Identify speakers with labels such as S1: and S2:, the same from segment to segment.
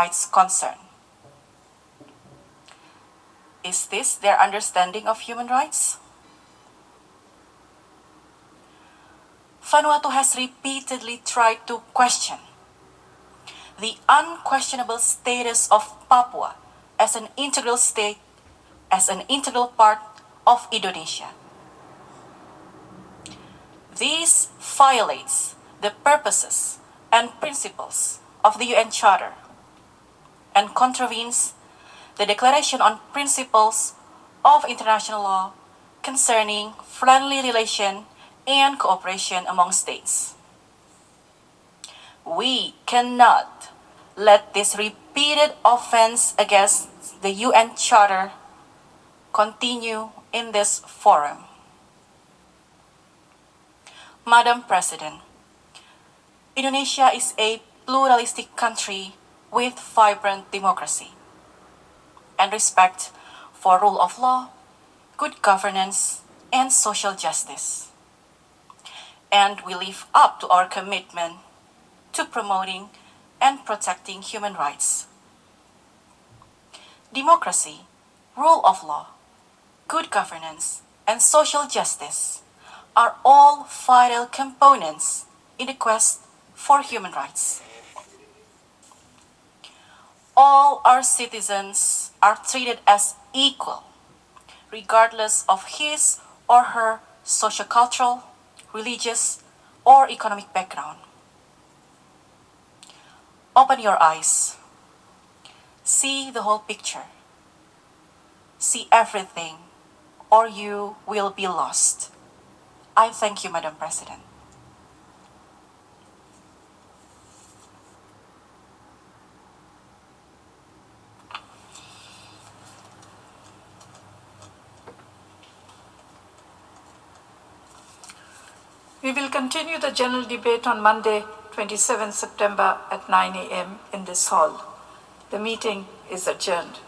S1: rights concern. Is this their understanding of human rights? Vanuatu has repeatedly tried to question the unquestionable status of Papua as an integral state, as an integral part of Indonesia. This violates the purposes and principles of the UN Charter and contravenes the Declaration on Principles of International Law concerning friendly relation and cooperation among states. We cannot let this repeated offense against the UN Charter continue in this forum. Madam President, Indonesia is a pluralistic country with vibrant democracy and respect for rule of law, good governance, and social justice. And we live up to our commitment to promoting and protecting human rights. Democracy, rule of law, good governance, and social justice are all vital components in the quest for human rights. All our citizens are treated as equal, regardless of his or her sociocultural, religious, or economic background. Open your eyes. See the whole picture. See everything, or you will be lost. I thank you, Madam President.
S2: We will continue the general debate on Monday, 27 September at 9 a.m. in this hall. The meeting is adjourned.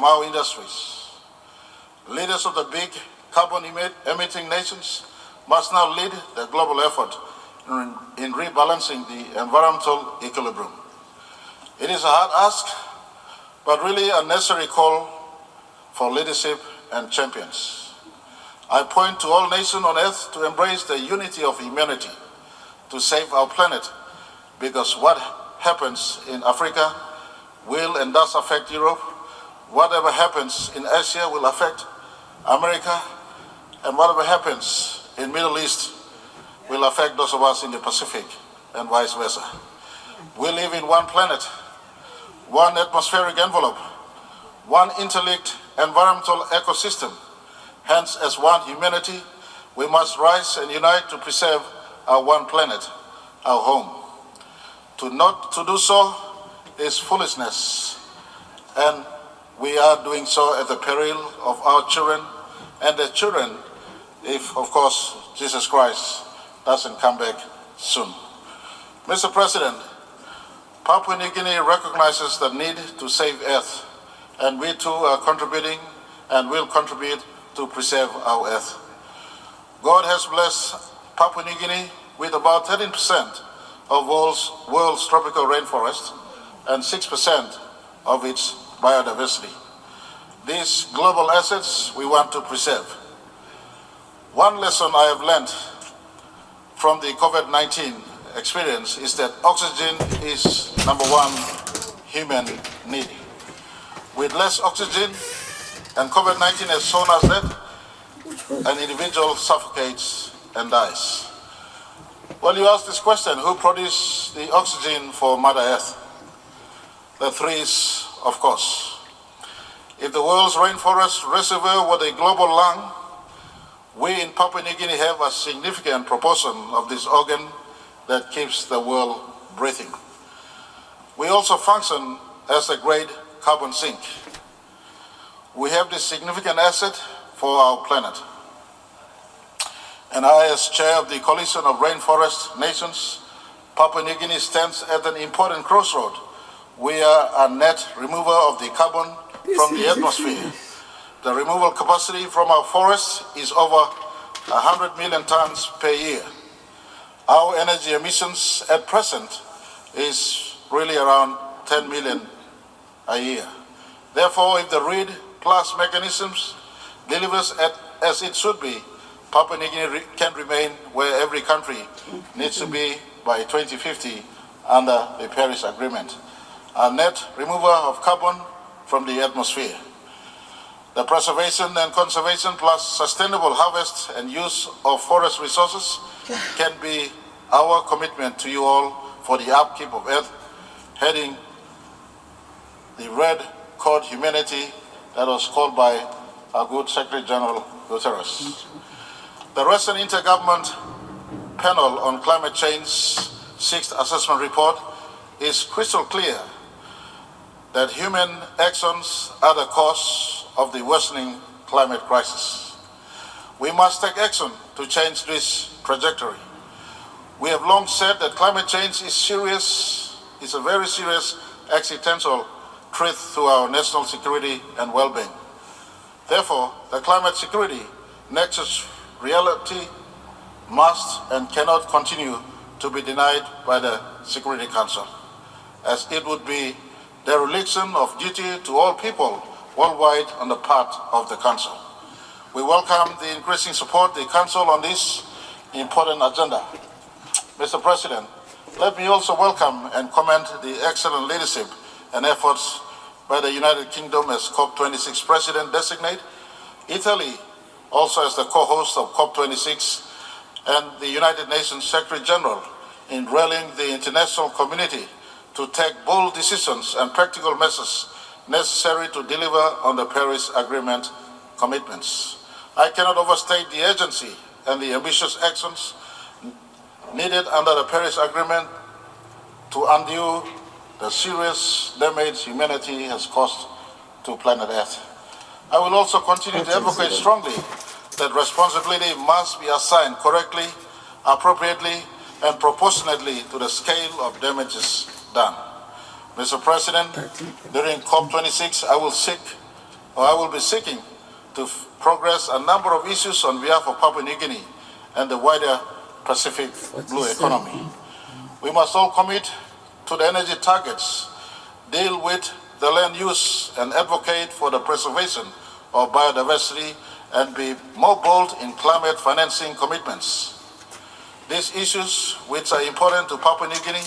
S3: our industries. Leaders of the big carbon-emitting nations must now lead the global effort in rebalancing the environmental equilibrium. It is a hard ask, but really a necessary call for leadership and champions. I point to all nations on earth to embrace the unity of humanity to save our planet, because what happens in Africa will and does affect Europe. Whatever happens in Asia will affect America, and whatever happens in Middle East will affect those of us in the Pacific, and vice versa. We live in one planet, one atmospheric envelope, one interlinked environmental ecosystem. Hence, as one humanity, we must rise and unite to preserve our one planet, our home. Not to do so is foolishness, and we are doing so at the peril of our children and their children, if, of course, Jesus Christ doesn't come back soon. Mr. President, Papua New Guinea recognizes the need to save Earth, and we too are contributing and will contribute to preserve our Earth. God has blessed Papua New Guinea with about 13% of world's tropical rainforest and 6% of its biodiversity. These global assets we want to preserve. One lesson I have learned from the COVID-19 experience is that oxygen is number one human need. With less oxygen, and COVID-19 has shown us that, an individual suffocates and dies. Well, you ask this question, who produced the oxygen for Mother Earth? The trees, of course. If the world's rainforest reservoir were the global lung, we in Papua New Guinea have a significant proportion of this organ that keeps the world breathing. We also function as a great carbon sink. We have this significant asset for our planet. And I, as chair of the Coalition of Rainforest Nations, Papua New Guinea stands at an important crossroad. We are a net remover of the carbon from the atmosphere. The removal capacity from our forests is over 100 million tons per year. Our energy emissions at present is really around 10 million a year. Therefore, if the RED plus mechanisms delivers as it should be, Papua New Guinea can remain where every country needs to be by 2050 under the Paris Agreement, a net remover of carbon from the atmosphere. The preservation and conservation plus sustainable harvest and use of forest resources can be our commitment to you all for the upkeep of Earth, heading the red code humanity that was called by our good Secretary General Guterres. The recent Intergovernment Panel on Climate Change Sixth Assessment Report is crystal clear that human actions are the cause of the worsening climate crisis. We must take action to change this trajectory. We have long said that climate change is serious, is a very serious existential threat to our national security and well-being. Therefore, the climate security nexus reality must and cannot continue to be denied by the Security Council, as it would be dereliction of duty to all people worldwide on the part of the Council. We welcome the increasing support of the Council on this important agenda. Mr. President, let me also welcome and commend the excellent leadership and efforts by the United Kingdom as COP26 President-designate, Italy also as the co-host of COP26, and the United Nations Secretary General in rallying the international community to take bold decisions and practical measures necessary to deliver on the Paris Agreement commitments. I cannot overstate the urgency and the ambitious actions needed under the Paris Agreement to undo the serious damage humanity has caused to planet Earth. I will also continue to advocate strongly that responsibility must be assigned correctly, appropriately, and proportionately to the scale of damages done. Mr. President, during COP26, I will seek I will be seeking to progress a number of issues on behalf of Papua New Guinea and the wider Pacific Blue economy. We must all commit to the energy targets, deal with the land use, and advocate for the preservation of biodiversity and be more bold in climate financing commitments. These issues, which are important to Papua New Guinea,